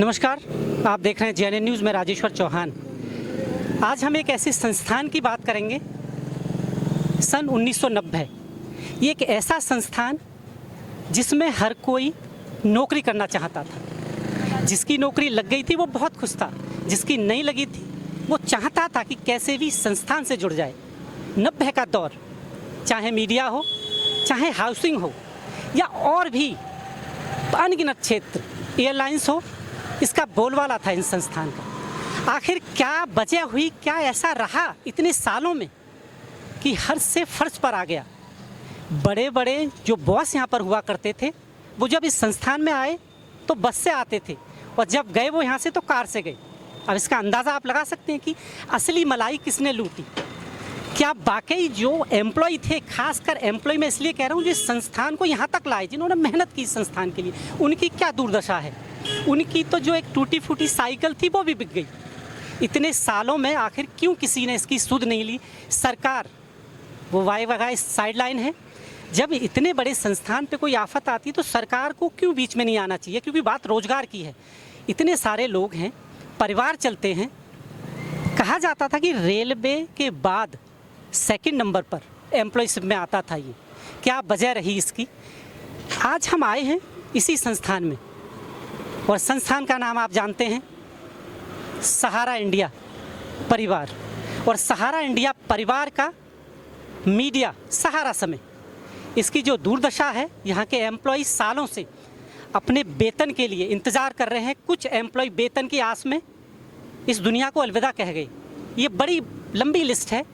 नमस्कार, आप देख रहे हैं JNN न्यूज़ में राजेश्वर चौहान। आज हम एक ऐसे संस्थान की बात करेंगे सन 1990। ये एक ऐसा संस्थान जिसमें हर कोई नौकरी करना चाहता था। जिसकी नौकरी लग गई थी वो बहुत खुश था, जिसकी नहीं लगी थी वो चाहता था कि कैसे भी संस्थान से जुड़ जाए। 90 का दौर, चाहे मीडिया हो, चाहे हाउसिंग हो या और भी अनगिनत क्षेत्र, एयरलाइंस हो, इसका बोलबाला था इन संस्थान का। आखिर क्या वजह हुई, क्या ऐसा रहा इतने सालों में कि हर से फर्श पर आ गया। बड़े बड़े जो बॉस यहाँ पर हुआ करते थे वो जब इस संस्थान में आए तो बस से आते थे और जब गए वो यहाँ से तो कार से गए। अब इसका अंदाज़ा आप लगा सकते हैं कि असली मलाई किसने लूटी। क्या वाकई जो एम्प्लॉय थे, खासकर एम्प्लॉय मैं इसलिए कह रहा हूँ जिस संस्थान को यहाँ तक लाए, जिन्होंने मेहनत की संस्थान के लिए, उनकी क्या दुर्दशा है। उनकी तो जो एक टूटी फूटी साइकिल थी वो भी बिक गई। इतने सालों में आखिर क्यों किसी ने इसकी सुध नहीं ली। सरकार वो वाई वगैरह साइडलाइन है। जब इतने बड़े संस्थान पे कोई आफत आती है तो सरकार को क्यों बीच में नहीं आना चाहिए, क्योंकि बात रोजगार की है। इतने सारे लोग हैं, परिवार चलते हैं। कहा जाता था कि रेलवे के बाद सेकंड नंबर पर एम्प्लॉयशिप में आता था ये। क्या वजह रही इसकी। आज हम आए हैं इसी संस्थान में और संस्थान का नाम आप जानते हैं, सहारा इंडिया परिवार। और सहारा इंडिया परिवार का मीडिया सहारा समय, इसकी जो दुर्दशा है, यहाँ के एम्प्लॉय सालों से अपने वेतन के लिए इंतज़ार कर रहे हैं। कुछ एम्प्लॉय वेतन की आस में इस दुनिया को अलविदा कह गए। ये बड़ी लंबी लिस्ट है,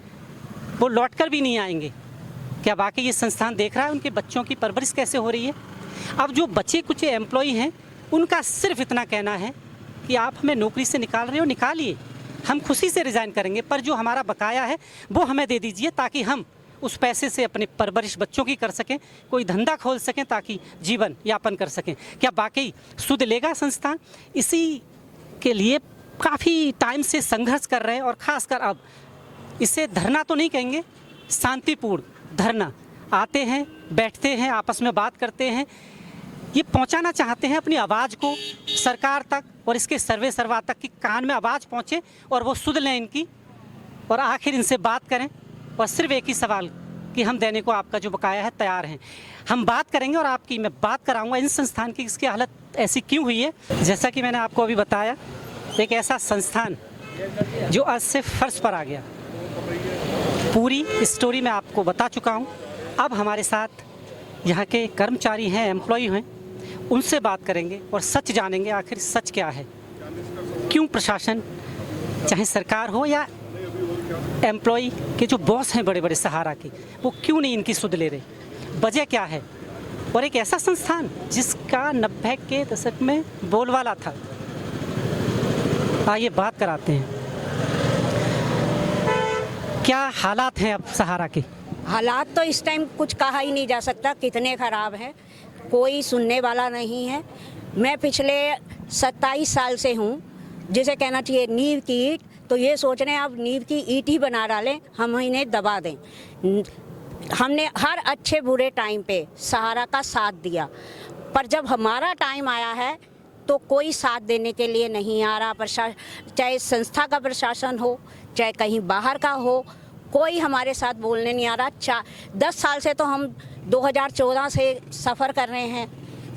वो लौट कर भी नहीं आएंगे। क्या वाकई ये संस्थान देख रहा है उनके बच्चों की परवरिश कैसे हो रही है। अब जो बचे कुछ एम्प्लॉय हैं उनका सिर्फ इतना कहना है कि आप हमें नौकरी से निकाल रहे हो, निकालिए, हम खुशी से रिज़ाइन करेंगे, पर जो हमारा बकाया है वो हमें दे दीजिए ताकि हम उस पैसे से अपने परवरिश बच्चों की कर सकें, कोई धंधा खोल सकें ताकि जीवन यापन कर सकें। क्या वाकई सुध लेगा संस्थान। इसी के लिए काफ़ी टाइम से संघर्ष कर रहे हैं और ख़ासकर अब इसे धरना तो नहीं कहेंगे, शांतिपूर्ण धरना। आते हैं, बैठते हैं, आपस में बात करते हैं, ये पहुंचाना चाहते हैं अपनी आवाज़ को सरकार तक और इसके सर्वे सर्वा तक कि कान में आवाज़ पहुंचे और वो सुध लें इनकी और आखिर इनसे बात करें। और सिर्फ एक ही सवाल कि हम देने को आपका जो बकाया है तैयार हैं। हम बात करेंगे और आपकी मैं बात कराऊंगा इन संस्थान की, इसकी हालत ऐसी क्यों हुई है। जैसा कि मैंने आपको अभी बताया, एक ऐसा संस्थान जो आज से फर्श पर आ गया। पूरी स्टोरी मैं आपको बता चुका हूँ। अब हमारे साथ यहाँ के कर्मचारी हैं, एम्प्लॉय हैं, उनसे बात करेंगे और सच जानेंगे आखिर सच क्या है। क्यों प्रशासन, चाहे सरकार हो या एम्प्लॉय के जो बॉस हैं बड़े बड़े सहारा के, वो क्यों नहीं इनकी सुध ले रहे, वजह क्या है। और एक ऐसा संस्थान जिसका 90 के दशक में बोलबाला था। आइए बात कराते हैं क्या हालात हैं अब सहारा के। हालात तो इस टाइम कुछ कहा ही नहीं जा सकता, कितने ख़राब हैं, कोई सुनने वाला नहीं है। मैं पिछले 27 साल से हूँ, जिसे कहना चाहिए नींव की ईंट, तो ये सोच रहे हैं अब नींव की ईंट ही बना डालें, हम इन्हें दबा दें। हमने हर अच्छे बुरे टाइम पे सहारा का साथ दिया, पर जब हमारा टाइम आया है तो कोई साथ देने के लिए नहीं आ रहा। चाहे संस्था का प्रशासन हो, चाहे कहीं बाहर का हो, कोई हमारे साथ बोलने नहीं आ रहा। 10 साल से तो हम 2014 से सफ़र कर रहे हैं।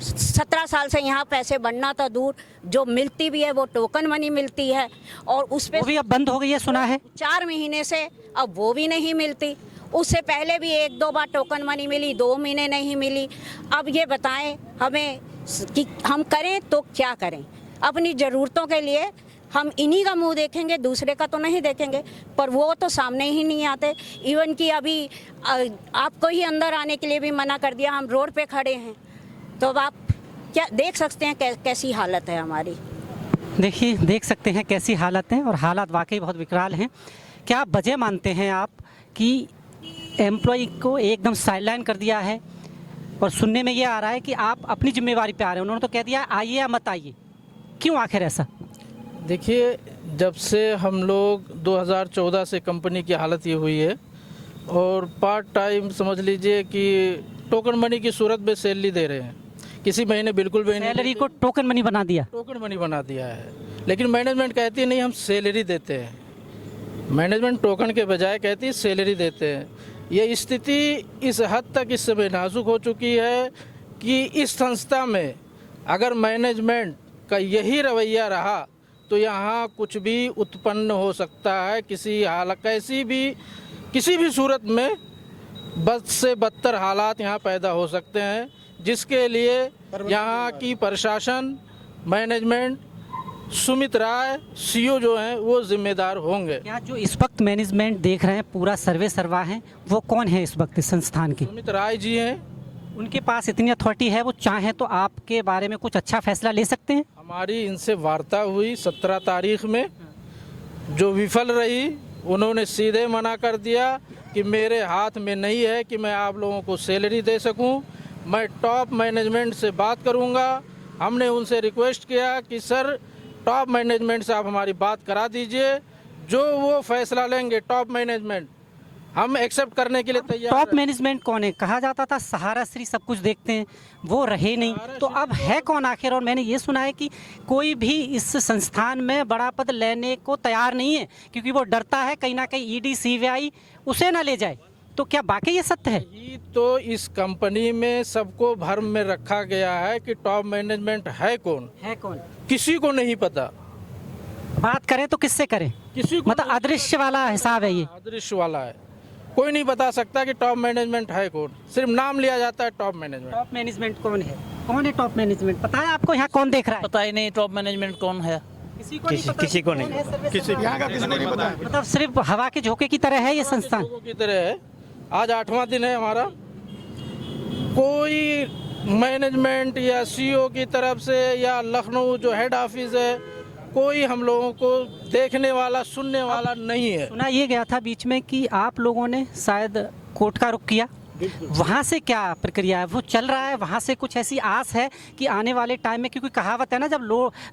17 साल से यहाँ पैसे बढ़ना तो दूर, जो मिलती भी है वो टोकन मनी मिलती है और उस पर भी अब बंद हो गई है, सुना है 4 महीने से, अब वो भी नहीं मिलती। उससे पहले भी 1-2 बार टोकन मनी मिली, 2 महीने नहीं मिली। अब ये बताएं हमें कि हम करें तो क्या करें। अपनी ज़रूरतों के लिए हम इन्हीं का मुंह देखेंगे, दूसरे का तो नहीं देखेंगे, पर वो तो सामने ही नहीं आते। इवन कि अभी आपको ही अंदर आने के लिए भी मना कर दिया, हम रोड पे खड़े हैं। तो अब आप क्या देख सकते हैं कैसी हालत है हमारी। देखिए, देख सकते हैं कैसी हालत है और हालात वाकई बहुत विकराल हैं। क्या वजह मानते हैं आप कि एम्प्लॉय को एकदम साइडलाइन कर दिया है। और सुनने में ये आ रहा है कि आप अपनी जिम्मेवारी पे आ रहे हैं, उन्होंने तो कह दिया आइए या मत आइए। क्यों आखिर ऐसा। देखिए, जब से हम लोग 2014 से कंपनी की हालत ये हुई है और पार्ट टाइम समझ लीजिए कि टोकन मनी की सूरत में सैलरी दे रहे हैं, किसी महीने बिल्कुल भी नहीं सैलरी देते। को टोकन मनी बना दिया। टोकन मनी बना दिया है, लेकिन मैनेजमेंट कहती है नहीं हम सैलरी देते हैं। मैनेजमेंट टोकन के बजाय कहती है सैलरी देते हैं। ये स्थिति इस हद तक इस समय नाजुक हो चुकी है कि इस संस्था में अगर मैनेजमेंट का यही रवैया रहा तो यहाँ कुछ भी उत्पन्न हो सकता है। किसी भी सूरत में बद से बदतर हालात यहाँ पैदा हो सकते हैं, जिसके लिए यहाँ की प्रशासन, मैनेजमेंट, सुमित राय सीईओ जो हैं वो जिम्मेदार होंगे। क्या जो इस वक्त मैनेजमेंट देख रहे हैं, पूरा सर्वे सरवा है, वो कौन है इस वक्त इस संस्थान की? सुमित राय जी हैं। उनके पास इतनी अथॉरिटी है, वो चाहें तो आपके बारे में कुछ अच्छा फैसला ले सकते हैं? हमारी इनसे वार्ता हुई 17 तारीख में, जो विफल रही। उन्होंने सीधे मना कर दिया कि मेरे हाथ में नहीं है कि मैं आप लोगों को सैलरी दे सकूं, मैं टॉप मैनेजमेंट से बात करूंगा। हमने उनसे रिक्वेस्ट किया कि सर टॉप मैनेजमेंट से आप हमारी बात करा दीजिए, जो वो फैसला लेंगे टॉप मैनेजमेंट हम एक्सेप्ट करने के लिए तैयार टॉप हैं। मैनेजमेंट कौन है? कहा जाता था सहारा श्री सब कुछ देखते हैं, वो रहे नहीं, तो अब है कौन आखिर? और मैंने ये सुना है कि कोई भी इस संस्थान में बड़ा पद लेने को तैयार नहीं है, क्योंकि वो डरता है कहीं ना कहीं ईडी सीबीआई उसे ना ले जाए। तो क्या वाकई ये सत्य है? ये तो इस कंपनी में सबको भ्रम में रखा गया है कि टॉप मैनेजमेंट है कौन, किसी को नहीं पता। बात करें तो किससे करें? किसी को मतलब अदृश्य वाला हिसाब है ये। अदृश्य वाला है, कोई नहीं बता सकता कि टॉप मैनेजमेंट है कौन, सिर्फ नाम लिया जाता है टॉप मैनेजमेंट। टॉप मैनेजमेंट कौन है? कौन है टॉप मैनेजमेंट? पता है आपको यहाँ कौन देख रहा है? पता ही नहीं टॉप मैनेजमेंट कौन है। किसी को नहीं पता। किसी को नहीं। कौन है सर्वे किसी सर्वा? यहाँ का किसी को नहीं पता है। मतलब सिर्फ हवा के झोंके की तरह है ये संस्थान। लोगों की तरह है। आज 8वां दिन है हमारा, कोई मैनेजमेंट या सीईओ की तरफ से या लखनऊ जो हेड ऑफिस है, कोई हम लोगों को देखने वाला सुनने वाला नहीं है। सुना ये गया था बीच में कि आप लोगों ने शायद कोर्ट का रुख किया, वहाँ से क्या प्रक्रिया है? वो चल रहा है? वहाँ से कुछ ऐसी आस है कि आने वाले टाइम में, क्योंकि कहावत है ना, जब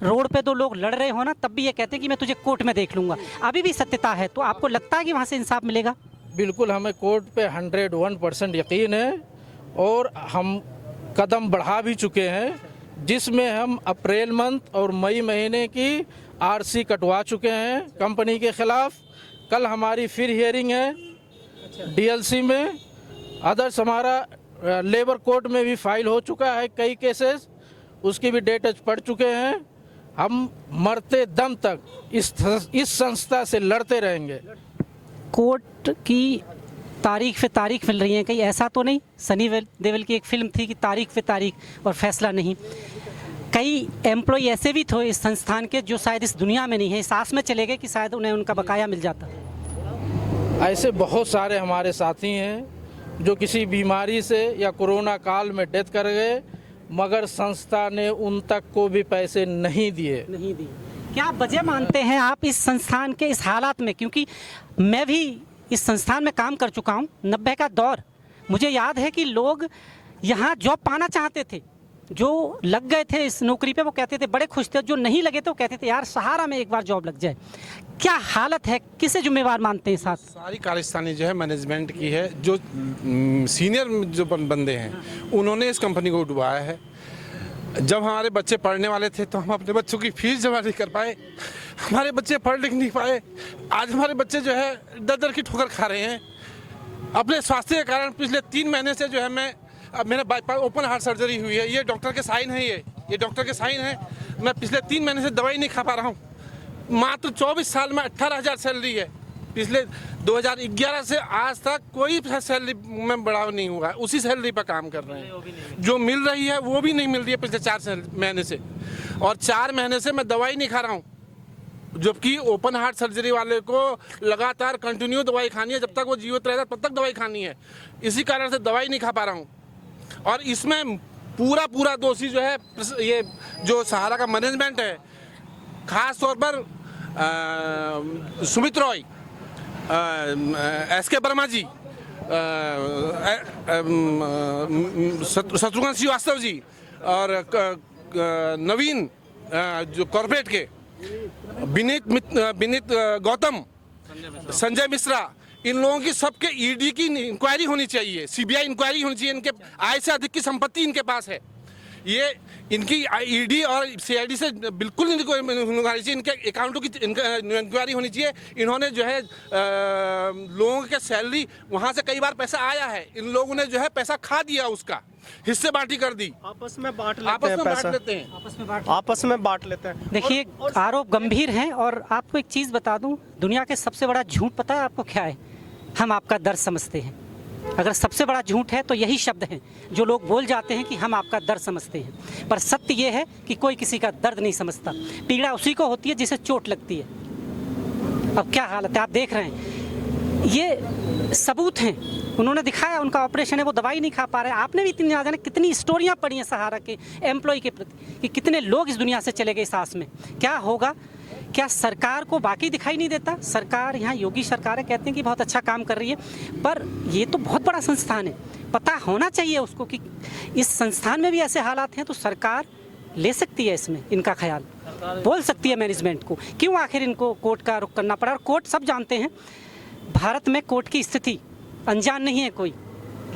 रोड पे दो लोग लड़ रहे हो ना, तब भी ये कहते हैं कि मैं तुझे कोर्ट में देख लूंगा। अभी भी सत्यता है, तो आपको लगता है कि वहाँ से इंसाफ मिलेगा? बिल्कुल, हमें कोर्ट पे 101% यकीन है और हम कदम बढ़ा भी चुके हैं, जिसमें हम अप्रैल मंथ और मई महीने की आरसी कटवा चुके हैं कंपनी के खिलाफ। कल हमारी फिर हियरिंग है डीएलसी में। अदर्स हमारा लेबर कोर्ट में भी फाइल हो चुका है कई केसेस, उसकी भी डेट पड़ चुके हैं। हम मरते दम तक इस संस्था से लड़ते रहेंगे। कोर्ट की तारीख पे तारीख मिल रही है, कहीं ऐसा तो नहीं? सनी देओल की एक फिल्म थी कि तारीख पे तारीख और फैसला नहीं। कई एम्प्लॉय ऐसे भी थे इस संस्थान के जो शायद इस दुनिया में नहीं है, इस आस में चले गए कि शायद उन्हें उनका बकाया मिल जाता। ऐसे बहुत सारे हमारे साथी हैं जो किसी बीमारी से या कोरोना काल में डेथ कर गए, मगर संस्था ने उन तक को भी पैसे नहीं दिए। क्या वजह मानते हैं आप इस संस्थान के इस हालात में? क्योंकि मैं भी इस संस्थान में काम कर चुका हूँ, 90 का दौर। मुझे याद है कि लोग यहाँ जॉब पाना चाहते थे, जो लग गए थे इस नौकरी पे वो कहते थे बड़े खुश थे, जो नहीं लगे थे वो कहते थे यार सहारा में एक बार जॉब लग जाए। क्या हालत है, किसे जिम्मेवार मानते हैं? साथ सारी कार्यस्थानी जो है मैनेजमेंट की है, जो सीनियर जो बंदे हैं उन्होंने इस कंपनी को डुबाया है। जब हमारे बच्चे पढ़ने वाले थे तो हम अपने बच्चों की फीस जमा नहीं कर पाए, हमारे बच्चे पढ़ लिख नहीं पाए। आज हमारे बच्चे जो है दर दर की ठोकर खा रहे हैं अपने स्वास्थ्य के कारण। पिछले 3 महीने से जो है मेरा बाईपास ओपन हार्ट सर्जरी हुई है, ये डॉक्टर के साइन है, ये डॉक्टर के साइन है। मैं पिछले 3 महीने से दवाई नहीं खा पा रहा हूँ। मात्र 24 साल में 18,000 सैलरी है। पिछले 2011 से आज तक कोई सैलरी में बढ़ाव नहीं हुआ है, उसी सैलरी पर काम कर रहे हैं। जो मिल रही है वो भी नहीं मिल रही है पिछले 4 महीने से, और 4 महीने से मैं दवाई नहीं खा रहा हूँ। जबकि ओपन हार्ट सर्जरी वाले को लगातार कंटिन्यू दवाई खानी है, जब तक वो जीवित रहता तब तक दवाई खानी है। इसी कारण से दवाई नहीं खा पा रहा हूँ। और इसमें पूरा दोषी जो है ये जो सहारा का मैनेजमेंट है, खास तौर पर सुमित रॉय, एसके वर्मा जी, शत्रुघ्न श्रीवास्तव जी और नवीन जो कॉर्पोरेट के विनीत गौतम, संजय मिश्रा, इन लोगों की सबके ईडी की इंक्वायरी होनी चाहिए, सीबीआई इंक्वायरी होनी चाहिए। इनके आय से अधिक की संपत्ति इनके पास है। ये इनकी ईडी और सीआईडी से बिल्कुल इनको होनी चाहिए, इनके अकाउंटों की इंक्वायरी होनी चाहिए। इन्होंने जो है लोगों के सैलरी वहाँ से कई बार पैसा आया है, इन लोगों ने जो है पैसा खा दिया, उसका हिस्से बांटी कर दी, आपस में बांट लेते आपस हैं में पैसा, बांट लेते हैं। आपस में बांट लेते हैं। देखिए आरोप गंभीर हैं और आपको एक चीज़ बता दूं, दुनिया के सबसे बड़ा झूठ पता है आपको क्या है? हम आपका दर्द समझते हैं। अगर सबसे बड़ा झूठ है तो यही शब्द हैं जो लोग बोल जाते हैं कि हम आपका दर्द समझते हैं, पर सत्य ये है कि कोई किसी का दर्द नहीं समझता। पीड़ा उसी को होती है जिसे चोट लगती है। अब क्या हालत है आप देख रहे हैं, ये सबूत हैं, उन्होंने दिखाया उनका ऑपरेशन है, वो दवाई नहीं खा पा रहे। आपने भी इतनी ना जाने कितनी स्टोरियाँ पढ़ी हैं सहारा के एम्प्लॉय के प्रति कि कितने लोग इस दुनिया से चले गए सांस में। क्या होगा? क्या सरकार को बाकी दिखाई नहीं देता? सरकार यहाँ योगी सरकार है, कहते हैं कि बहुत अच्छा काम कर रही है, पर ये तो बहुत बड़ा संस्थान है, पता होना चाहिए उसको कि इस संस्थान में भी ऐसे हालात हैं, तो सरकार ले सकती है इसमें इनका ख्याल, बोल सकती है मैनेजमेंट को। क्यों आखिर इनको कोर्ट का रुख करना पड़ा? और कोर्ट सब जानते हैं, भारत में कोर्ट की स्थिति अनजान नहीं है कोई।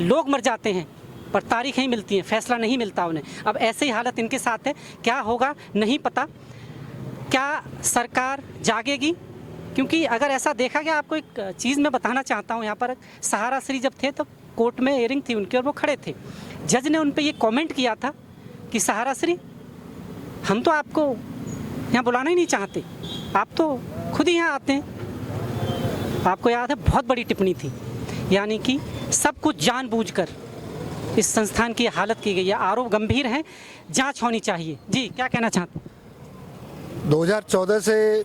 लोग मर जाते हैं पर तारीखें ही मिलती हैं, फैसला नहीं मिलता उन्हें। अब ऐसे ही हालत इनके साथ है, क्या होगा नहीं पता। क्या सरकार जागेगी? क्योंकि अगर ऐसा देखा गया, आपको एक चीज़ मैं बताना चाहता हूँ यहाँ पर, सहारा श्री जब थे तो कोर्ट में हियरिंग थी उनकी और वो खड़े थे, जज ने उन पर ये कमेंट किया था कि सहारा श्री हम तो आपको यहाँ बुलाना ही नहीं चाहते, आप तो खुद ही यहाँ आते हैं। आपको याद है बहुत बड़ी टिप्पणी थी, यानी कि सब कुछ जानबूझकर इस संस्थान की हालत की गई है। आरोप गंभीर हैं, जांच होनी चाहिए। जी क्या कहना चाहते हैं? 2014 से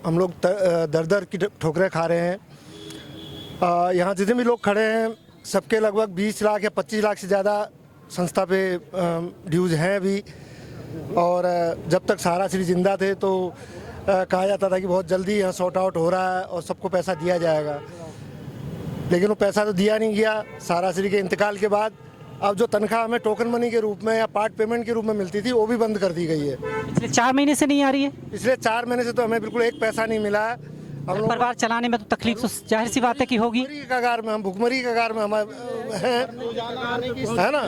हम लोग दर दर की ठोकरें खा रहे हैं। यहाँ जितने भी लोग खड़े हैं सबके लगभग 20 लाख या 25 लाख से ज़्यादा संस्था पे ड्यूज़ हैं अभी। और जब तक सहारा श्री जिंदा थे तो कहा जाता था कि बहुत जल्दी यहाँ सॉर्ट आउट हो रहा है और सबको पैसा दिया जाएगा, लेकिन वो पैसा तो दिया नहीं गया। सहारा श्री के इंतकाल के बाद अब जो तनख्वाह हमें टोकन मनी के रूप में या पार्ट पेमेंट के रूप में मिलती थी वो भी बंद कर दी गई है। पिछले 4 महीने से नहीं आ रही है? पिछले 4 महीने से तो हमें बिल्कुल एक पैसा नहीं मिला है। हम लोग परिवार चलाने में तो तकलीफ तो जाहिर सी बात है कि होगी। भुखमरी के कगार में, हम भुखमरी के कगार में हम है ना,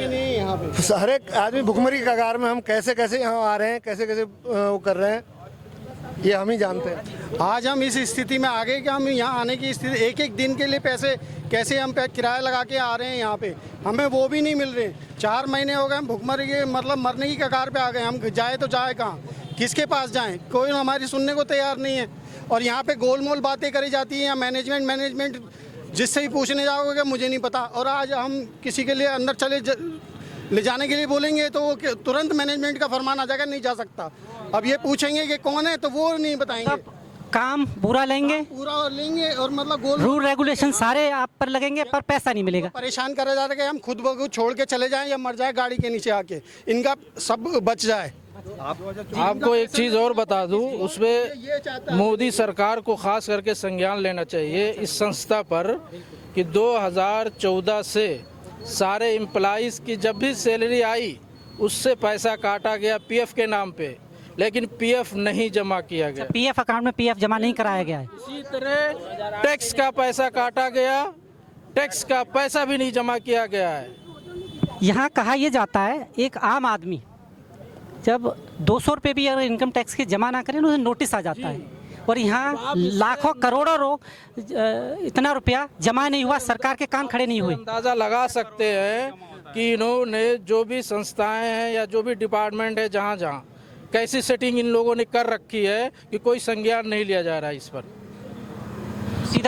हर एक आदमी भुखमरी के कगार में। हम कैसे कैसे यहाँ आ रहे हैं, कैसे कैसे वो कर रहे हैं, ये हम ही जानते हैं। आज हम इस स्थिति में आ गए कि हम यहाँ आने की स्थिति, एक एक दिन के लिए पैसे कैसे हम किराया लगा के आ रहे हैं यहाँ पे, हमें वो भी नहीं मिल रहे। 4 महीने हो गए हम भुखमरी के मतलब मरने की कगार पे आ गए। हम जाए तो जाए कहाँ, किसके पास जाएं? कोई हमारी सुनने को तैयार नहीं है। और यहाँ पे गोलमोल बातें करी जाती हैं। मैनेजमेंट जिससे ही पूछने जाओगे मुझे नहीं पता, और आज हम किसी के लिए अंदर ले जाने के लिए बोलेंगे तो वो तुरंत मैनेजमेंट का फरमान आ जाएगा, नहीं जा सकता। अब ये पूछेंगे कि कौन है तो वो नहीं बताएंगे। काम बुरा लेंगे, पूरा लेंगे और मतलब रूल रेगुलेशन सारे आप पर लगेंगे पर पैसा नहीं मिलेगा। परेशान करा जा रहा है कि हम खुद ब खुद छोड़ के चले जाएं या मर जाए गाड़ी के नीचे आके, इनका सब बच जाए। आपको एक चीज़ और बता दूं, उसमें मोदी सरकार को खास करके संज्ञान लेना चाहिए इस संस्था पर कि 2014 से सारे एम्प्लॉइज़ की जब भी सैलरी आई उससे पैसा काटा गया पीएफ के नाम पे, लेकिन पीएफ नहीं जमा किया गया। पीएफ अकाउंट में पीएफ जमा नहीं कराया गया है। इसी तरह टैक्स का पैसा काटा गया, टैक्स का पैसा भी नहीं जमा किया गया है। यहाँ कहा यह जाता है एक आम आदमी जब 200 रुपये भी अगर इनकम टैक्स के जमा ना करें उसे नोटिस आ जाता है, और यहाँ लाखों करोड़ों लोग इतना रुपया जमा नहीं हुआ, सरकार के कान खड़े नहीं हुए। अंदाज़ा लगा सकते हैं कि इन्होंने जो भी संस्थाएं हैं या जो भी डिपार्टमेंट है जहाँ जहाँ कैसी सेटिंग इन लोगों ने कर रखी है कि कोई संज्ञान नहीं लिया जा रहा है इस पर।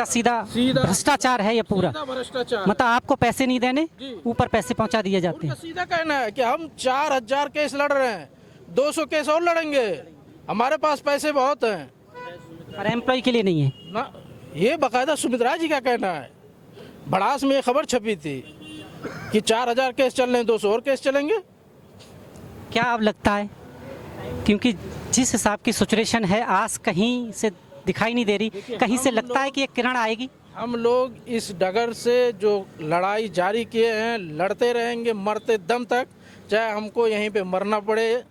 सीधा भ्रष्टाचार है ये पूरा। भ्रष्टाचार मतलब आपको पैसे नहीं देने, ऊपर पैसे पहुंचा दिए जाते हैं। सीधा कहना है कि हम 4000 केस लड़ रहे हैं, 200 केस और लड़ेंगे, हमारे पास पैसे बहुत हैं, और एम्प्लॉय के लिए नहीं है ना। ये बाकायदा सुमित्रा जी का कहना है। भड़ास में खबर छपी थी कि 4000 केस चल रहे हैं, 200 और केस चलेंगे। क्या अब लगता है, क्योंकि जिस हिसाब की सिचुएशन है आस कहीं से दिखाई नहीं दे रही, कहीं से लगता है कि एक किरण आएगी। हम लोग इस डगर से जो लड़ाई जारी किए हैं लड़ते रहेंगे मरते दम तक, चाहे हमको यहीं पे मरना पड़े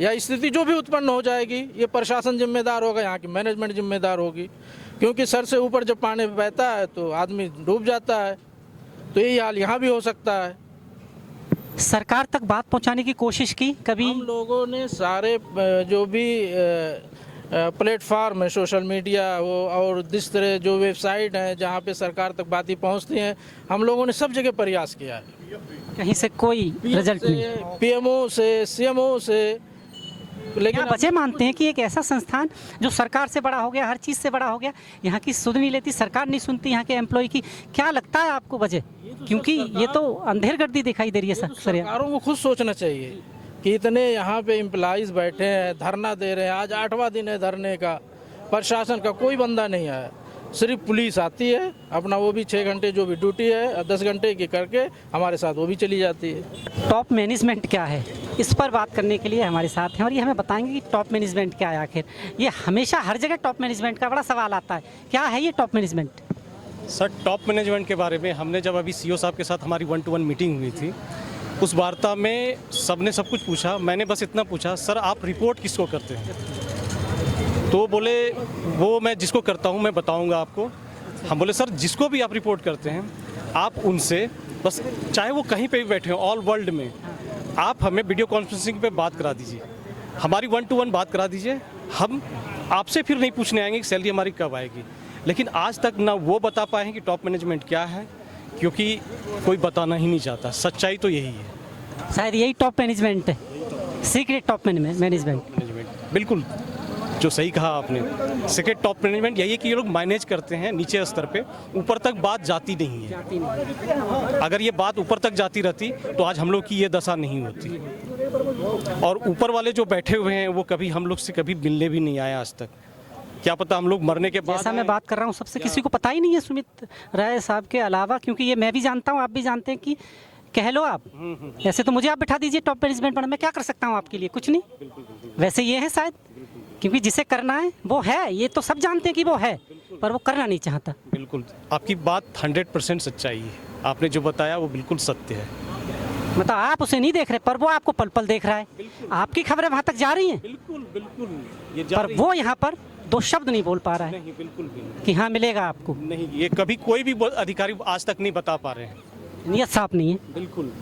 या स्थिति जो भी उत्पन्न हो जाएगी। ये प्रशासन जिम्मेदार होगा, यहाँ की मैनेजमेंट जिम्मेदार होगी, क्योंकि सर से ऊपर जब पानी बहता है तो आदमी डूब जाता है। तो यही हाल यहाँ भी हो सकता है। सरकार तक बात पहुंचाने की कोशिश की कभी? हम लोगों ने सारे जो भी प्लेटफार्म है, सोशल मीडिया हो और जिस तरह जो वेबसाइट है जहाँ पे सरकार तक बातें पहुँचती हैं, हम लोगों ने सब जगह प्रयास किया है। कहीं से कोई रिजल्ट नहीं? पीएमओ से, सीएमओ से, लेकिन क्या वजह मानते हैं कि एक ऐसा संस्थान जो सरकार से बड़ा हो गया, हर चीज़ से बड़ा हो गया, यहाँ की सुध नहीं लेती, सरकार नहीं सुनती यहाँ के एम्प्लॉय की, क्या लगता है आपको वजह? क्योंकि ये तो अंधेरगर्दी दिखाई दे रही है सर। सरकारों को खुद सोचना चाहिए कि इतने यहाँ पे एम्प्लॉइज बैठे हैं, धरना दे रहे हैं, आज 8वां दिन है धरने का, प्रशासन का कोई बंदा नहीं आया, सिर्फ पुलिस आती है, अपना वो भी 6 घंटे जो भी ड्यूटी है 10 घंटे की करके हमारे साथ वो भी चली जाती है। टॉप मैनेजमेंट क्या है, इस पर बात करने के लिए हमारे साथ हैं और ये हमें बताएंगे कि टॉप मैनेजमेंट क्या है। आखिर ये हमेशा हर जगह टॉप मैनेजमेंट का बड़ा सवाल आता है, क्या है ये top management? Sir, top management के बारे में हमने जब अभी सीईओ साहब के साथ हमारी 1-to-1 मीटिंग हुई थी, उस वार्ता में सबने सब कुछ पूछा। मैंने बस इतना पूछा, सर आप रिपोर्ट किसको करते हैं? तो बोले वो मैं जिसको करता हूँ मैं बताऊँगा आपको। हम बोले सर जिसको भी आप रिपोर्ट करते हैं आप उनसे बस, चाहे वो कहीं पे भी बैठे हो ऑल वर्ल्ड में, आप हमें वीडियो कॉन्फ्रेंसिंग पे बात करा दीजिए, हमारी 1-to-1 बात करा दीजिए, हम आपसे फिर नहीं पूछने आएंगे कि सैलरी हमारी कब आएगी। लेकिन आज तक ना वो बता पाए हैं कि टॉप मैनेजमेंट क्या है, क्योंकि कोई बताना ही नहीं चाहता। सच्चाई तो यही है। शायद यही टॉप मैनेजमेंट है, सीक्रेट टॉप मैनेजमेंट। बिल्कुल जो सही कहा आपने, सेक्रेट टॉप मैनेजमेंट यही है कि ये लोग मैनेज करते हैं नीचे स्तर पे, ऊपर तक बात जाती नहीं है। अगर ये बात ऊपर तक जाती रहती तो आज हम लोग की ये दशा नहीं होती। और ऊपर वाले जो बैठे हुए हैं वो कभी हम लोग से कभी मिलने भी नहीं आए आज तक। क्या पता हम लोग मरने के बाद जैसा मैं बात कर रहा हूँ सबसे किसी को पता ही नहीं है सुमित राय साहब के अलावा, क्योंकि ये मैं भी जानता हूँ, आप भी जानते हैं कि कह लो आप, ऐसे तो मुझे आप बिठा दीजिए टॉप मैनेजमेंट पर, मैं क्या कर सकता हूँ आपके लिए? कुछ नहीं। वैसे ये है शायद, क्योंकि जिसे करना है वो है, ये तो सब जानते हैं कि वो है, पर वो करना नहीं चाहता। बिल्कुल आपकी बात 100% सच्चाई है, आपने जो बताया वो बिल्कुल सत्य है। मतलब आप उसे नहीं देख रहे पर वो आपको पल पल देख रहा है, आपकी खबरें वहाँ तक जा रही हैं, बिल्कुल बिल्कुल पर वो यहाँ पर 2 शब्द नहीं बोल पा रहा है नहीं, बिल्कुल भी कि हाँ मिलेगा आपको। नहीं, ये कभी कोई भी अधिकारी आज तक नहीं बता पा रहे हैं। नियत साफ नहीं है, बिल्कुल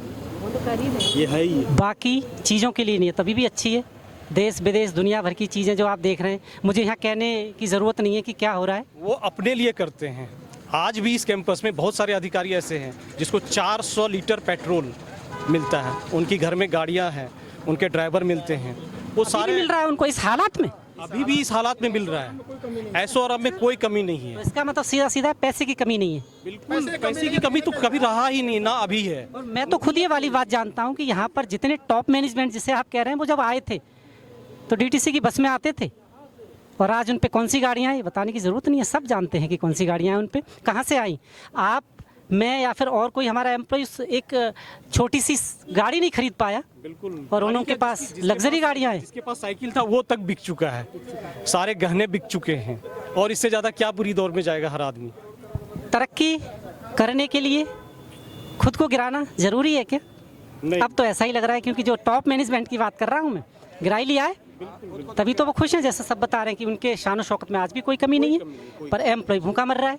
ये है ही। बाकी चीज़ों के लिए नियत अभी भी अच्छी है। देश विदेश दुनिया भर की चीज़ें जो आप देख रहे हैं, मुझे यहाँ कहने की ज़रूरत नहीं है कि क्या हो रहा है, वो अपने लिए करते हैं। आज भी इस कैंपस में बहुत सारे अधिकारी ऐसे हैं जिसको 400 लीटर पेट्रोल मिलता है, उनकी घर में गाड़ियाँ हैं, उनके ड्राइवर मिलते हैं, वो सारे मिल रहा है उनको इस हालात में, अभी भी इस हालात में मिल रहा है। ऐसो और अब में कोई कमी नहीं तो है। इसका मतलब सीधा सीधा पैसे की कमी नहीं है। बिल्कुल पैसे की कमी तो कभी रहा ही नहीं ना, अभी है। और मैं तो खुद ये वाली बात जानता हूँ कि यहाँ पर जितने टॉप मैनेजमेंट जिसे आप कह रहे हैं वो जब आए थे तो डीटीसी की बस में आते थे, और आज उन पे कौन सी गाड़ियाँ हैं बताने की ज़रूरत नहीं है, सब जानते हैं कि कौन सी गाड़ियाँ हैं उन पे, कहाँ से आई। आप, मैं या फिर और कोई हमारा एम्प्लॉय एक छोटी सी गाड़ी नहीं खरीद पाया, बिल्कुल, और उनके पास लग्जरी गाड़ियाँ हैं। जिसके पास साइकिल था वो तक बिक चुका है, सारे गहने बिक चुके हैं, और इससे ज़्यादा क्या बुरी दौर में जाएगा हर आदमी। तरक्की करने के लिए खुद को गिराना ज़रूरी है क्या? नहीं। अब तो ऐसा ही लग रहा है, क्योंकि जो टॉप मैनेजमेंट की बात कर रहा हूँ मैं, गिरा ही लिया है, तभी तो वो खुश हैं। जैसे सब बता रहे हैं कि उनके शान शौकत में आज भी कोई कमी नहीं है, पर एम्प्लॉय भूखा मर रहा है।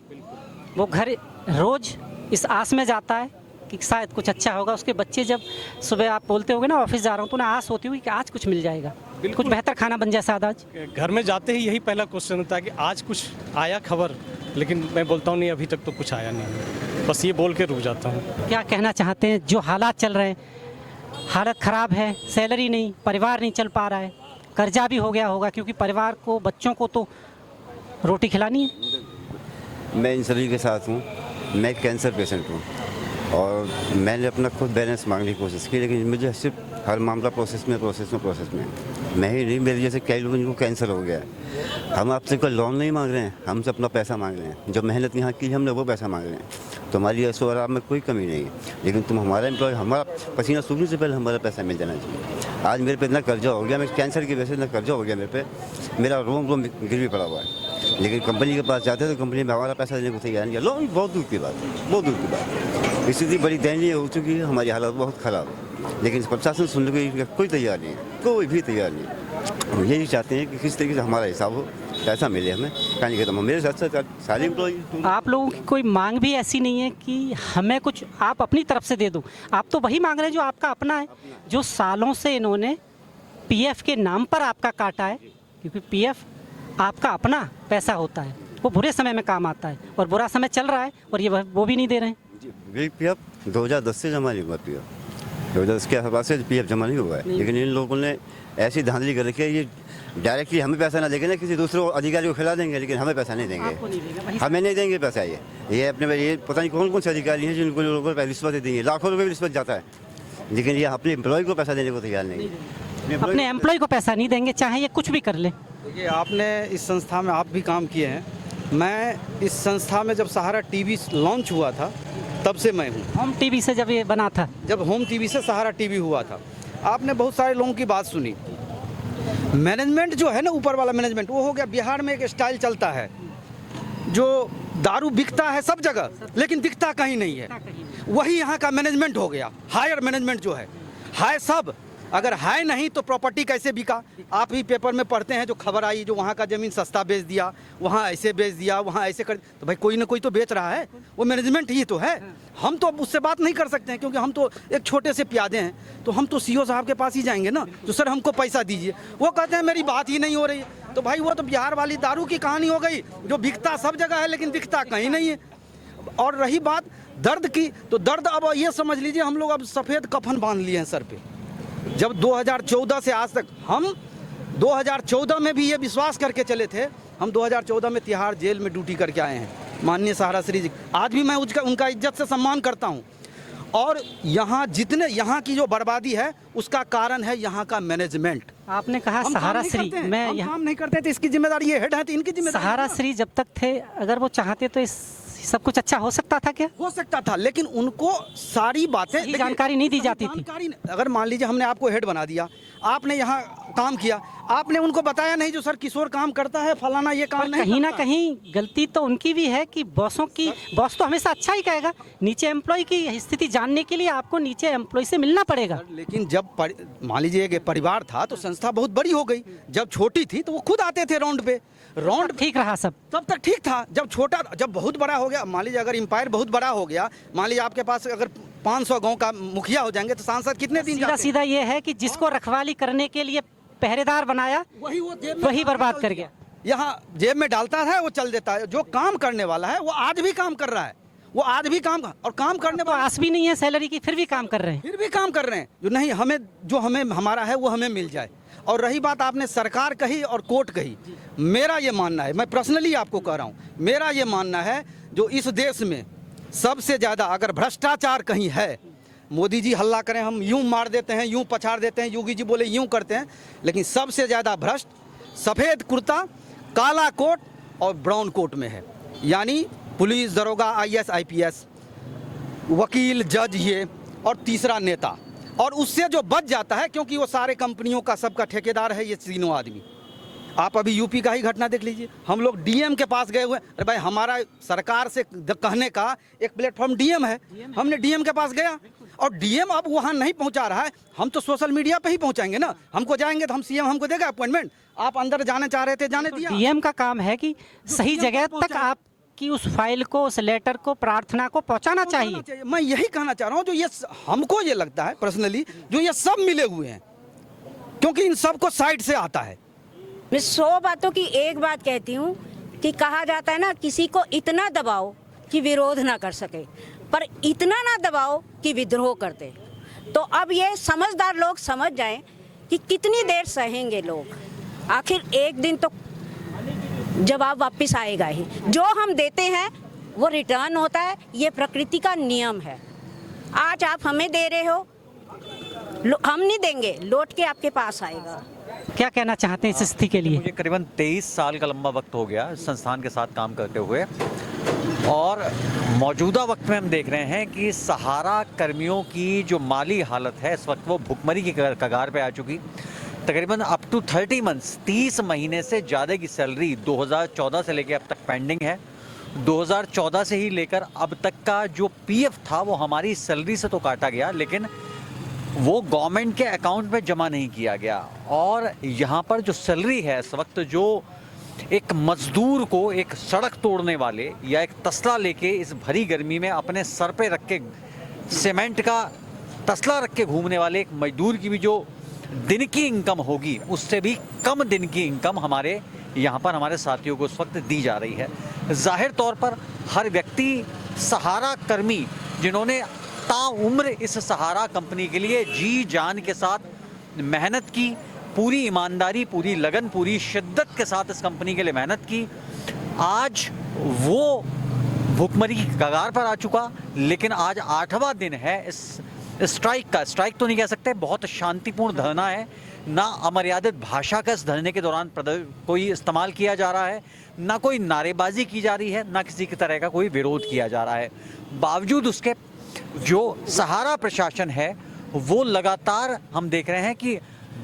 वो घर रोज़ इस आस में जाता है कि शायद कुछ अच्छा होगा। उसके बच्चे जब सुबह आप बोलते होगे ना ऑफिस जा रहा हूँ, तो उन्हें आस होती होगी कि आज कुछ मिल जाएगा, कुछ बेहतर खाना बन जाए शायद आज। घर में जाते ही यही पहला क्वेश्चन होता है कि आज कुछ आया खबर, लेकिन मैं बोलता हूँ नहीं, अभी तक तो कुछ आया नहीं, बस ये बोल के रुक जाता हूँ। क्या कहना चाहते हैं? जो हालात चल रहे हैं, हालत ख़राब है, सैलरी नहीं, परिवार नहीं चल पा रहा है, कर्जा भी हो गया होगा, क्योंकि परिवार को, बच्चों को तो रोटी खिलानी है। मैं इन सभी के साथ हूँ। मैं कैंसर पेशेंट हूँ और मैंने अपना खुद बैलेंस मांगने की कोशिश की, लेकिन मुझे सिर्फ हर मामला प्रोसेस में मैं ही नहीं, मेरे जैसे कई लोगों को कैंसर हो गया है। हम आपसे कोई लोन नहीं मांग रहे हैं, हमसे अपना पैसा मांग रहे हैं। जो मेहनत यहाँ की हमने वो पैसा मांग रहे हैं। तुम्हारी ऐसो आराम में कोई कमी नहीं है, लेकिन तुम हमारा एम्प्लॉय, हमारा पसीना सूखने से पहले हमारा पैसा मिल जाना चाहिए। आज मेरे पे इतना कर्जा हो गया, मैं कैंसर की वजह से इतना कर्जा हो गया मेरे पे, मेरा रोम गिरवी पड़ा हुआ है। लेकिन कंपनी के पास जाते हैं तो कंपनी में हमारा पैसा देने को तैयार नहीं है। लोन बहुत दूर की बात है, बहुत दूर की बात है। स्थिति बड़ी दयनीय हो चुकी है, हमारी हालत बहुत ख़राब है, लेकिन प्रशासन सुनने को कोई तैयार नहीं है, कोई भी तैयार नहीं है। हम यही चाहते हैं कि किस तरीके से हमारा हिसाब हो, पैसा मिले हमें, कहानी खत्म। मेरे साथ साथ सारे एम्प्लॉय आप लोगों की कोई मांग भी ऐसी नहीं है कि हमें कुछ आप अपनी तरफ से दे दो? आप तो वही मांग रहे हैं जो आपका अपना है, जो सालों से इन्होंने पीएफ के नाम पर आपका काटा है, क्योंकि पीएफ आपका अपना पैसा होता है, वो बुरे समय में काम आता है और बुरा समय चल रहा है और ये वो भी नहीं दे रहे हैं। पीएफ 2010 से जमा नहीं हुआ। पीएफ 2010 के आसपास से पीएफ जमा नहीं हुआ है, लेकिन इन लोगों ने ऐसी धांधली कर रखी है, ये डायरेक्टली हमें पैसा ना देंगे ना, किसी दूसरे अधिकारी को खिला देंगे, लेकिन हमें पैसा नहीं देंगे, हमें नहीं देंगे पैसा। ये अपने ये पता नहीं कौन कौन से अधिकारी हैं जिनको लोगों को रिश्वत देंगे, लाखों रुपये रिश्वत जाता है, लेकिन ये अपने एम्प्लॉय को पैसा देने को तैयार नहीं है। अपने एम्प्लॉय को पैसा नहीं देंगे, चाहे ये कुछ भी कर ले। देखिए, आपने इस संस्था में आप भी काम किए हैं। मैं इस संस्था में जब सहारा टीवी लॉन्च हुआ था तब से मैं हूँ। होम टीवी से जब ये बना था, जब होम टीवी से सहारा टीवी हुआ था, आपने बहुत सारे लोगों की बात सुनी। मैनेजमेंट जो है ना, ऊपर वाला मैनेजमेंट, वो हो गया। बिहार में एक स्टाइल चलता है जो दारू बिकता है सब जगह, लेकिन बिकता कहीं नहीं है। वही यहाँ का मैनेजमेंट हो गया। हायर मैनेजमेंट जो है सब, अगर है नहीं तो प्रॉपर्टी कैसे बिका? आप ही पेपर में पढ़ते हैं जो खबर आई, जो वहाँ का ज़मीन सस्ता बेच दिया, वहाँ ऐसे बेच दिया, वहाँ ऐसे कर, तो भाई कोई ना कोई तो बेच रहा है, वो मैनेजमेंट ही तो है। हम तो अब उससे बात नहीं कर सकते हैं, क्योंकि हम तो एक छोटे से प्यादे हैं, तो हम तो सीओ साहब के पास ही जाएंगे ना, तो सर हमको पैसा दीजिए। वो कहते हैं मेरी बात ही नहीं हो रही है। तो भाई वो तो बिहार वाली दारू की कहानी हो गई, जो बिकता सब जगह है लेकिन बिकता कहीं नहीं है। और रही बात दर्द की, तो दर्द अब ये समझ लीजिए, हम लोग अब सफ़ेद कफन बांध लिए हैं सर पे। जब 2014 से आज तक, हम 2014 में भी ये विश्वास करके चले थे, हम 2014 में तिहाड़ जेल में ड्यूटी करके आए हैं, माननीय सहारा श्री जी। आज भी मैं उनका इज्जत से सम्मान करता हूँ। और यहाँ यहाँ की जो बर्बादी है, उसका कारण है यहाँ का मैनेजमेंट। आपने कहा सहारा श्री, मैं हम काम नहीं करते थे, इसकी जिम्मेदारी ये हेड है, तो इनकी जिम्मेदारी। सहारा श्री जब तक थे, अगर वो चाहते तो इस सब कुछ अच्छा हो सकता था क्या? हो सकता था, लेकिन उनको सारी बातें जानकारी नहीं दी जाती थी। अगर मान लीजिए हमने आपको हेड बना दिया, आपने यहाँ काम किया, आपने उनको बताया नहीं जो सर किशोर काम करता है, फलाना ये काम नहीं। कहीं ना कहीं गलती तो उनकी भी है कि बॉस तो हमेशा अच्छा ही कहेगा। नीचे एम्प्लॉय की स्थिति जानने के लिए आपको नीचे एम्प्लॉय से मिलना पड़ेगा। लेकिन जब मान लीजिए एक परिवार था तो संस्था बहुत बड़ी हो गई। जब छोटी थी तो वो खुद आते थे राउंड पे, राउंड ठीक रहा सब, तब तक ठीक था। जब बहुत बड़ा हो गया, मान लीजिए अगर एम्पायर बहुत बड़ा हो गया, मान लीजिए आपके पास अगर 500 गांव का मुखिया हो जाएंगे, तो सांसद कितने दिन? सीधा ये है कि जिसको रखवाली करने के लिए पहरेदार बनाया, वही बर्बाद कर गया। यहाँ जेब में डालता है, वो चल देता है। जो काम करने वाला है वो आज भी काम कर रहा है, वो आज भी काम, और काम करने तो आस भी नहीं है सैलरी की, फिर भी काम कर रहे हैं। जो नहीं, हमें हमारा है वो हमें मिल जाए। और रही बात आपने सरकार कही और कोर्ट कही, मेरा ये मानना है, मैं पर्सनली आपको कह रहा हूँ, मेरा ये मानना है जो इस देश में सबसे ज़्यादा अगर भ्रष्टाचार कहीं है, मोदी जी हल्ला करें, हम यूं मार देते हैं, यूं पछाड़ देते हैं, योगी जी बोले यूं करते हैं, लेकिन सबसे ज़्यादा भ्रष्ट सफ़ेद कुर्ता, काला कोट और ब्राउन कोट में है। यानी पुलिस, दरोगा, IAS, IPS, वकील, जज, ये, और तीसरा नेता। और उससे जो बच जाता है, क्योंकि वो सारे कंपनियों का सबका ठेकेदार है ये तीनों आदमी। आप अभी यूपी का ही घटना देख लीजिए, हम लोग डीएम के पास गए हुए। अरे भाई, हमारा सरकार से कहने का एक प्लेटफॉर्म डीएम है, हमने डीएम के पास गया, और डीएम अब वहाँ नहीं पहुँचा रहा है। हम तो सोशल मीडिया पे ही पहुँचाएंगे ना, हमको जाएंगे तो हम सीएम हमको देगा अपॉइंटमेंट। आप अंदर जाने चाह रहे थे, जाने दिया। डीएम का काम है कि सही जगह तक आपकी उस फाइल को, उस लेटर को, प्रार्थना को पहुँचाना चाहिए। मैं यही कहना चाह रहा हूँ, जो ये हमको ये लगता है पर्सनली, जो ये सब मिले हुए हैं, क्योंकि इन सबको साइड से आता है। मैं 100 बातों की एक बात कहती हूँ कि कहा जाता है ना, किसी को इतना दबाओ कि विरोध ना कर सके, पर इतना ना दबाओ कि विद्रोह कर दे। तो अब ये समझदार लोग समझ जाएं कि कितनी देर सहेंगे लोग। आखिर एक दिन तो जवाब वापस आएगा ही। जो हम देते हैं वो रिटर्न होता है, ये प्रकृति का नियम है। आज आप हमें दे रहे हो, हम नहीं देंगे, लौट के आपके पास आएगा। क्या कहना चाहते हैं इस स्थिति के लिए? मुझे करीबन 23 साल का लंबा वक्त हो गया संस्थान के साथ काम करते हुए, और मौजूदा वक्त में हम देख रहे हैं कि सहारा कर्मियों की जो माली हालत है इस वक्त, वो भुखमरी की कगार पे आ चुकी। तकरीबन अप टू 30 मंथ्स, 30 महीने से ज़्यादा की सैलरी 2014 से लेकर अब तक पेंडिंग है। 2014 से ही लेकर अब तक का जो पीएफ था वो हमारी सैलरी से तो काटा गया, लेकिन वो गवर्नमेंट के अकाउंट में जमा नहीं किया गया। और यहाँ पर जो सैलरी है इस वक्त, जो एक मजदूर को एक सड़क तोड़ने वाले या एक तसला लेके इस भरी गर्मी में अपने सर पे रख के सीमेंट का तसला रख के घूमने वाले एक मजदूर की भी जो दिन की इनकम होगी उससे भी कम दिन की इनकम हमारे यहाँ पर हमारे साथियों को उस वक्त दी जा रही है। जाहिर तौर पर हर व्यक्ति सहारा कर्मी जिन्होंने ताउम्र इस सहारा कंपनी के लिए जी जान के साथ मेहनत की, पूरी ईमानदारी, पूरी लगन, पूरी शिद्दत के साथ इस कंपनी के लिए मेहनत की, आज वो भुखमरी की कगार पर आ चुका। लेकिन आज 8वां दिन है इस स्ट्राइक का। स्ट्राइक तो नहीं कह सकते, बहुत शांतिपूर्ण धरना है। ना अमर्यादित भाषा का इस धरने के दौरान कोई इस्तेमाल किया जा रहा है, ना कोई नारेबाजी की जा रही है, ना किसी की तरह का कोई विरोध किया जा रहा है। बावजूद उसके जो सहारा प्रशासन है वो लगातार हम देख रहे हैं कि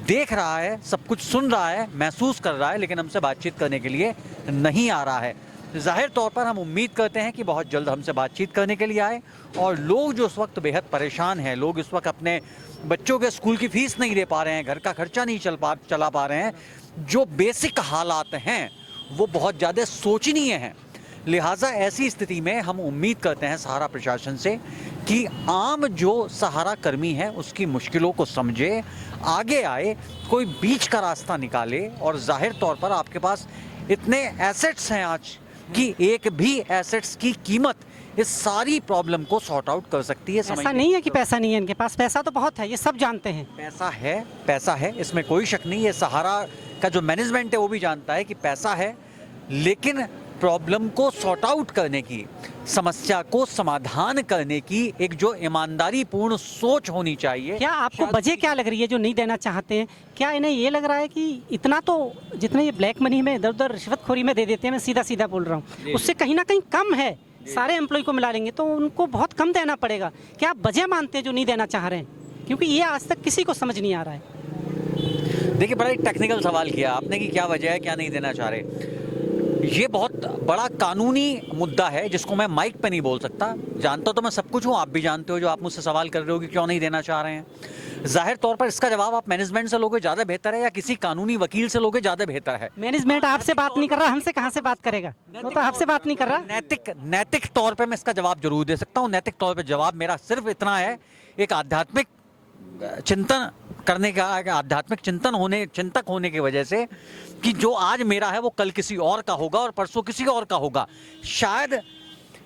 देख रहा है, सब कुछ सुन रहा है, महसूस कर रहा है, लेकिन हमसे बातचीत करने के लिए नहीं आ रहा है। जाहिर तौर पर हम उम्मीद करते हैं कि बहुत जल्द हमसे बातचीत करने के लिए आए। और लोग जो इस वक्त बेहद परेशान हैं, लोग इस वक्त अपने बच्चों के स्कूल की फीस नहीं दे पा रहे हैं, घर का खर्चा नहीं चला पा रहे हैं, जो बेसिक हालात हैं वो बहुत ज़्यादा सोचनीय हैं। लिहाजा ऐसी स्थिति में हम उम्मीद करते हैं सहारा प्रशासन से कि आम जो सहारा कर्मी है उसकी मुश्किलों को समझे, आगे आए, कोई बीच का रास्ता निकाले। और जाहिर तौर पर आपके पास इतने एसेट्स हैं आज कि एक भी एसेट्स की कीमत इस सारी प्रॉब्लम को सॉर्ट आउट कर सकती है। ऐसा नहीं है कि पैसा नहीं है इनके पास, पैसा तो बहुत है, ये सब जानते हैं। पैसा है, इसमें कोई शक नहीं है। सहारा का जो मैनेजमेंट है वो भी जानता है कि पैसा है, लेकिन प्रॉब्लम को सॉर्ट आउट करने की, समस्या को समाधान करने की एक जो ईमानदारी पूर्ण सोच होनी चाहिए। क्या आपको वजह क्या लग रही है जो नहीं देना चाहते हैं? क्या इन्हें ये लग रहा है कि इतना तो जितने ये ब्लैक मनी में इधर उधर रिश्वतखोरी में दे देते हैं, मैं सीधा सीधा बोल रहा हूँ, उससे कहीं ना कहीं कम है? सारे एम्प्लॉय को मिला लेंगे तो उनको बहुत कम देना पड़ेगा। क्या आप वजह मानते हैं जो नहीं देना चाह रहे हैं? क्योंकि ये आज तक किसी को समझ नहीं आ रहा है। देखिए, बड़ा ही टेक्निकल सवाल किया आपने कि क्या वजह है, क्या नहीं देना चाह रहे। ये बहुत बड़ा कानूनी मुद्दा है जिसको मैं माइक पे नहीं बोल सकता। जानता तो मैं सब कुछ हूँ, आप भी जानते हो जो आप मुझसे सवाल कर रहे हो कि क्यों नहीं देना चाह रहे हैं। जाहिर तौर पर इसका जवाब आप मैनेजमेंट से लोगे ज़्यादा बेहतर है या किसी कानूनी वकील से लोगे ज़्यादा बेहतर है। मैनेजमेंट आपसे बात नहीं कर रहा, हमसे कहाँ से बात करेगा? वो तो आपसे बात नहीं कर रहा। नैतिक तौर पर मैं इसका जवाब जरूर दे सकता हूँ। नैतिक तौर पर जवाब मेरा सिर्फ इतना है, एक आध्यात्मिक चिंतन करने का, आध्यात्मिक चिंतक होने की वजह से कि जो आज मेरा है वो कल किसी और का होगा और परसों किसी और का होगा। शायद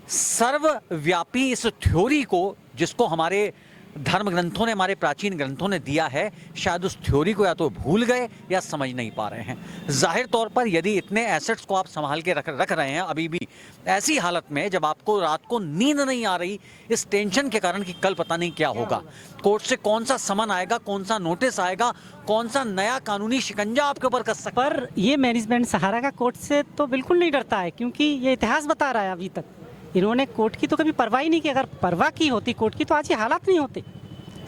सर्वव्यापी इस थ्योरी को जिसको हमारे धर्म ग्रंथों ने, हमारे प्राचीन ग्रंथों ने दिया है, शायद उस थ्योरी को या तो भूल गए या समझ नहीं पा रहे हैं। जाहिर तौर पर यदि इतने एसेट्स को आप संभाल के रख रहे हैं अभी भी, ऐसी हालत में जब आपको रात को नींद नहीं आ रही इस टेंशन के कारण कि कल पता नहीं क्या होगा, कोर्ट से कौन सा समन आएगा, कौन सा नोटिस आएगा, कौन सा नया कानूनी शिकंजा आपके ऊपर कस सकता है। पर ये मैनेजमेंट सहारा का कोर्ट से तो बिल्कुल नहीं डरता है, क्योंकि ये इतिहास बता रहा है अभी तक इन्होंने कोर्ट की तो कभी परवाह ही नहीं की। अगर परवाह की होती कोर्ट की तो आज ये हालात नहीं होते।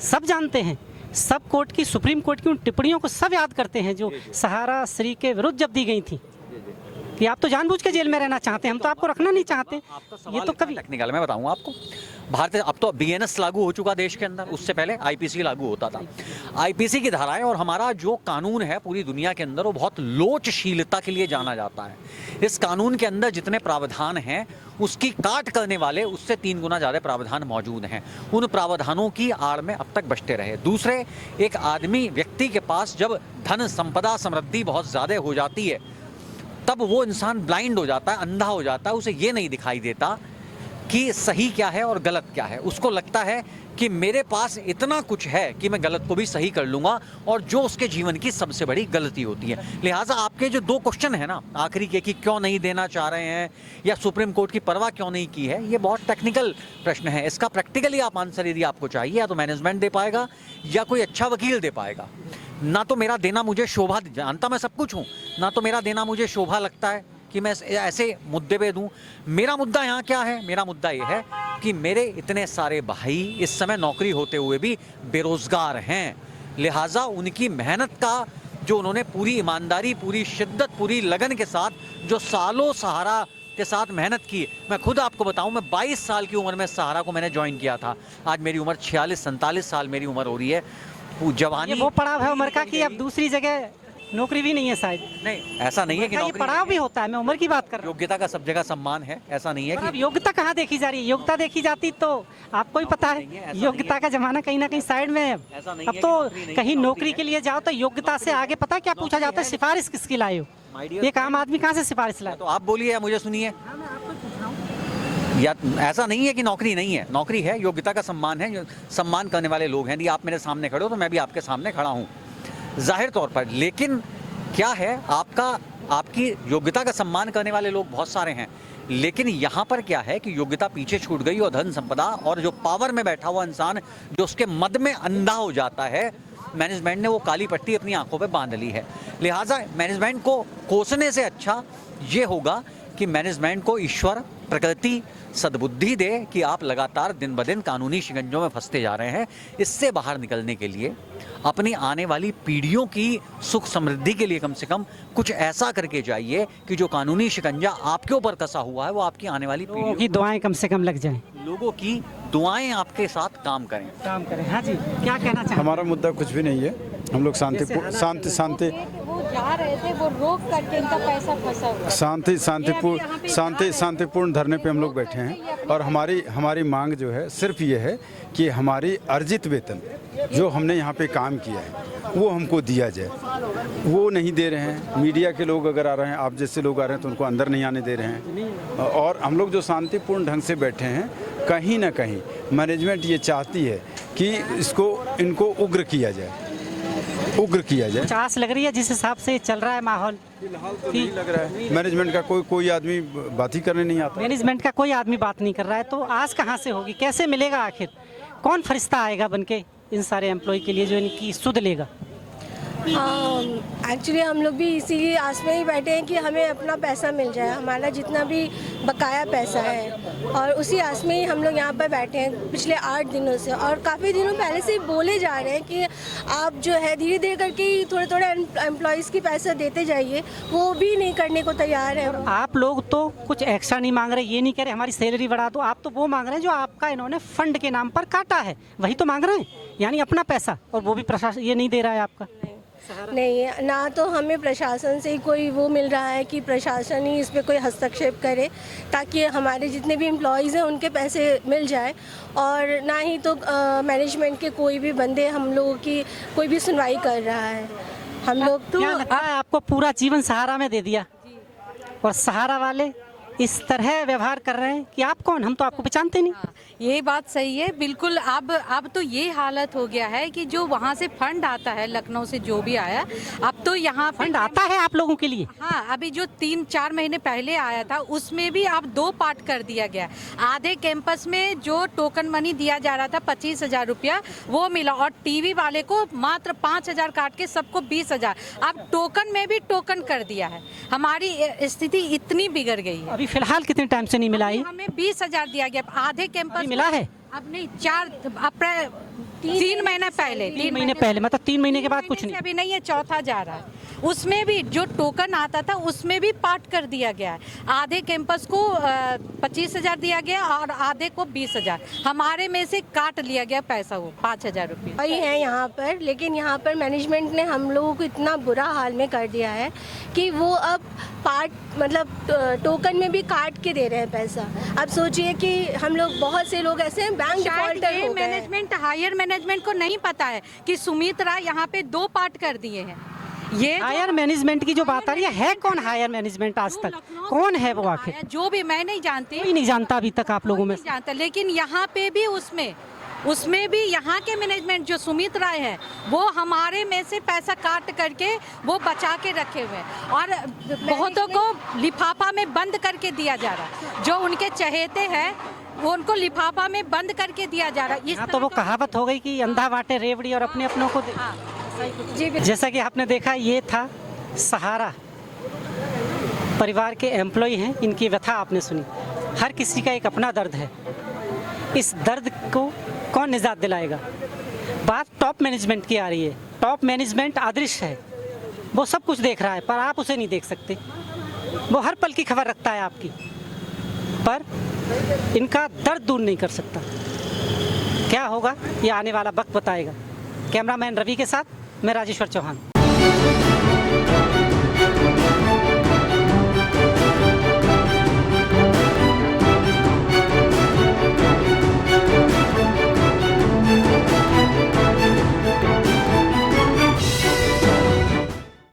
सब जानते हैं, सब कोर्ट की, सुप्रीम कोर्ट की उन टिप्पणियों को सब याद करते हैं जो सहारा श्री के विरुद्ध जब दी गई थी कि आप तो जानबूझ के जेल में रहना चाहते हैं, हम तो आपको रखना नहीं चाहते। ये तो कभी टेक्निकल मैं बताऊंगा आपको। भारतीय अब तो बीएनएस लागू हो चुका देश के अंदर, उससे पहले आईपीसी लागू होता था। आईपीसी की धाराएं और हमारा जो कानून है पूरी दुनिया के अंदर वो बहुत लोचशीलता के लिए जाना जाता है। इस कानून के अंदर जितने प्रावधान हैं उसकी काट करने वाले उससे 3 गुना ज़्यादा प्रावधान मौजूद हैं। उन प्रावधानों की आड़ में अब तक बचते रहे। दूसरे, एक आदमी व्यक्ति के पास जब धन संपदा समृद्धि बहुत ज़्यादा हो जाती है तब वो इंसान ब्लाइंड हो जाता है, अंधा हो जाता है। उसे ये नहीं दिखाई देता कि सही क्या है और गलत क्या है। उसको लगता है कि मेरे पास इतना कुछ है कि मैं गलत को भी सही कर लूँगा, और जो उसके जीवन की सबसे बड़ी गलती होती है। लिहाजा आपके जो 2 क्वेश्चन है ना आखिरी के कि क्यों नहीं देना चाह रहे हैं या सुप्रीम कोर्ट की परवाह क्यों नहीं की है, ये बहुत टेक्निकल प्रश्न है। इसका प्रैक्टिकली आप आंसर यदि आपको चाहिए या तो मैनेजमेंट दे पाएगा या कोई अच्छा वकील दे पाएगा। ना तो मेरा देना मुझे शोभा, जानता मैं सब कुछ हूँ, ना तो मेरा देना मुझे शोभा लगता है कि मैं ऐसे मुद्दे पे दूं। मेरा मुद्दा यहाँ क्या है? मेरा मुद्दा ये है कि मेरे इतने सारे भाई इस समय नौकरी होते हुए भी बेरोज़गार हैं। लिहाजा उनकी मेहनत का जो उन्होंने पूरी ईमानदारी, पूरी शिद्दत, पूरी लगन के साथ जो सालों सहारा के साथ मेहनत की, मैं खुद आपको बताऊं, मैं 22 साल की उम्र में सहारा को मैंने ज्वाइन किया था। आज मेरी उम्र 46-47 साल मेरी उम्र हो रही है। जवानी वो पड़ाव है उम्र का कि अब दूसरी जगह नौकरी भी नहीं है शायद। नहीं, ऐसा नहीं है कि ये नौकरी पढ़ाव भी होता है, मैं उम्र की बात कर रहा हूँ। योग्यता का सब जगह सम्मान है, ऐसा नहीं है पर अब कि योग्यता कहाँ देखी जा रही है? योग्यता देखी जाती तो आपको ही पता नहीं है, है, ऐसा योग्यता का जमाना कहीं ना कहीं साइड में है अब। ऐसा नहीं अब है तो कि नौकरी नहीं है, कहीं नौकरी नौकरी है। के लिए जाओ तो योग्यता से आगे पता है क्या पूछा जाता है? सिफारिश किसकी लाए हो? My dear एक आम आदमी कहाँ से सिफारिश लाए? तो आप बोलिए या मुझे सुनिए। या ऐसा नहीं है कि नौकरी नहीं है, नौकरी है, योग्यता का सम्मान है, सम्मान करने वाले लोग हैं। यदि आप मेरे सामने खड़े हो तो मैं भी आपके सामने खड़ा हूँ जाहिर तौर पर। लेकिन क्या है, आपकी योग्यता का सम्मान करने वाले लोग बहुत सारे हैं, लेकिन यहाँ पर क्या है कि योग्यता पीछे छूट गई और धन संपदा और जो पावर में बैठा हुआ इंसान जो उसके मद में अंधा हो जाता है, मैनेजमेंट ने वो काली पट्टी अपनी आंखों पे बांध ली है। लिहाजा मैनेजमेंट को कोसने से अच्छा ये होगा कि मैनेजमेंट को ईश्वर, प्रकृति सद्बुद्धि दे कि आप लगातार दिन ब दिन कानूनी शिकंजों में फंसते जा रहे हैं। इससे बाहर निकलने के लिए अपनी आने वाली पीढ़ियों की सुख समृद्धि के लिए कम से कम कुछ ऐसा करके जाइए कि जो कानूनी शिकंजा आपके ऊपर कसा हुआ है वो आपकी आने वाली लोगों की दुआएं कम से कम लग जाएं। लोगों की दुआएं आपके साथ काम करें। हाँ जी, क्या कहना चाहते? हमारा मुद्दा कुछ भी नहीं है, हम लोग शांति वो जा रहे थे, वो रोक करके इनका पैसा फंसा हुआ शांतिपूर्ण धरने पे हम लोग बैठे हैं और हमारी मांग जो है सिर्फ ये है कि हमारी अर्जित वेतन जो हमने यहाँ पे काम किया है वो हमको दिया जाए। वो नहीं दे रहे हैं। मीडिया के लोग अगर आ रहे हैं, आप जैसे लोग आ रहे हैं तो उनको अंदर नहीं आने दे रहे हैं। और हम लोग जो शांतिपूर्ण ढंग से बैठे हैं, कहीं ना कहीं मैनेजमेंट ये चाहती है कि इनको उग्र किया जाए। कुछ आस लग रही है जिस हिसाब से चल रहा है माहौल? फिलहाल तो नहीं लग रहा है। मैनेजमेंट का कोई आदमी बात ही करने नहीं आता। मैनेजमेंट का कोई आदमी बात नहीं कर रहा है, तो आस कहाँ से होगी? कैसे मिलेगा आखिर? कौन फरिश्ता आएगा बनके इन सारे एम्प्लॉय के लिए जो इनकी सुध लेगा? एक्चुअली हम लोग भी इसीलिए आस में ही बैठे हैं कि हमें अपना पैसा मिल जाए, हमारा जितना भी बकाया पैसा है, और उसी आस में ही हम लोग यहाँ पर बैठे हैं पिछले 8 दिनों से। और काफ़ी दिनों पहले से ही बोले जा रहे हैं कि आप जो है धीरे धीरे करके थोड़े एम्प्लॉयज़ की पैसा देते जाइए, वो भी नहीं करने को तैयार है। आप लोग तो कुछ एक्स्ट्रा नहीं मांग रहे, ये नहीं कह रहे हमारी सैलरी बढ़ा दो। आप तो वो मांग रहे हैं जो आपका इन्होंने फंड के नाम पर काटा है, वही तो मांग रहे हैं, यानी अपना पैसा, और वो भी प्रशासन ये नहीं दे रहा है आपका। नहीं, ना तो हमें प्रशासन से ही कोई वो मिल रहा है कि प्रशासन ही इस पे कोई हस्तक्षेप करे ताकि हमारे जितने भी एम्प्लॉयज़ हैं उनके पैसे मिल जाए, और ना ही तो मैनेजमेंट के कोई भी बंदे हम लोगों की कोई भी सुनवाई कर रहा है। हम लोग तो क्या लगता है आपको पूरा जीवन सहारा में दे दिया और सहारा वाले इस तरह व्यवहार कर रहे हैं कि आप कौन? हम तो आपको पहचानते नहीं। ये बात सही है बिल्कुल। अब तो ये हालत हो गया है कि जो वहाँ से फंड आता है, लखनऊ से जो भी आया, अब तो यहाँ फंड आता है आप लोगों के लिए। हाँ, अभी जो 3-4 महीने पहले आया था उसमें भी अब 2 पार्ट कर दिया गया। आधे कैंपस में जो टोकन मनी दिया जा रहा था 25,000 रुपया वो मिला, और टीवी वाले को मात्र 5,000 काट के सबको 20,000। अब टोकन में भी टोकन कर दिया है। हमारी स्थिति इतनी बिगड़ गई है। अभी फिलहाल कितने टाइम से नहीं मिला है? हमें 20,000 दिया गया, आधे कैंपस मिला है। अब नहीं, 3 महीने पहले, 3 महीने पहले, मतलब 3 महीने के बाद कुछ नहीं। अभी नहीं है, चौथा जा रहा है। उसमें भी जो टोकन आता था उसमें भी पार्ट कर दिया गया है। आधे कैंपस को 25,000 दिया गया और आधे को 20,000। हमारे में से काट लिया गया पैसा, वो 5,000 रुपये वही है यहाँ पर। लेकिन यहाँ पर मैनेजमेंट ने हम लोगों को इतना बुरा हाल में कर दिया है कि वो अब टोकन में भी काट के दे रहे हैं पैसा। अब सोचिए कि हम लोग, बहुत से लोग ऐसे हैं बैंक डिफॉल्टर हो गए। मैनेजमेंट, हायर मैनेजमेंट को नहीं पता है कि सुमित राय यहाँ पे 2 पार्ट कर दिए हैं। ये हायर मैनेजमेंट की जो बात आ रही है कौन हायर मैनेजमेंट? आज तक कौन है वो आखिर? जो भी, मैं नहीं जानती, कोई नहीं जानता अभी तक आप लोगों में जानता। लेकिन यहाँ पे भी उसमें भी यहाँ के मैनेजमेंट जो सुमित राय है वो हमारे में से पैसा काट करके वो बचा के रखे हुए हैं, और बहुतों को लिफाफा में बंद करके दिया जा रहा है। जो उनके चहेते हैं वो उनको लिफाफा में बंद करके दिया जा रहा है। तो वो कहावत हो गई कि अंधा बांटे रेवड़ी और अपने अपनों को दे। जैसा कि आपने देखा, ये था सहारा परिवार के एम्प्लॉय हैं, इनकी व्यथा आपने सुनी। हर किसी का एक अपना दर्द है, इस दर्द को कौन निजात दिलाएगा? बात टॉप मैनेजमेंट की आ रही है। टॉप मैनेजमेंट अदृश्य है, वो सब कुछ देख रहा है पर आप उसे नहीं देख सकते। वो हर पल की खबर रखता है आपकी, पर इनका दर्द दूर नहीं कर सकता। क्या होगा ये आने वाला वक्त बताएगा। कैमरामैन रवि के साथ मैं राजेश्वर चौहान।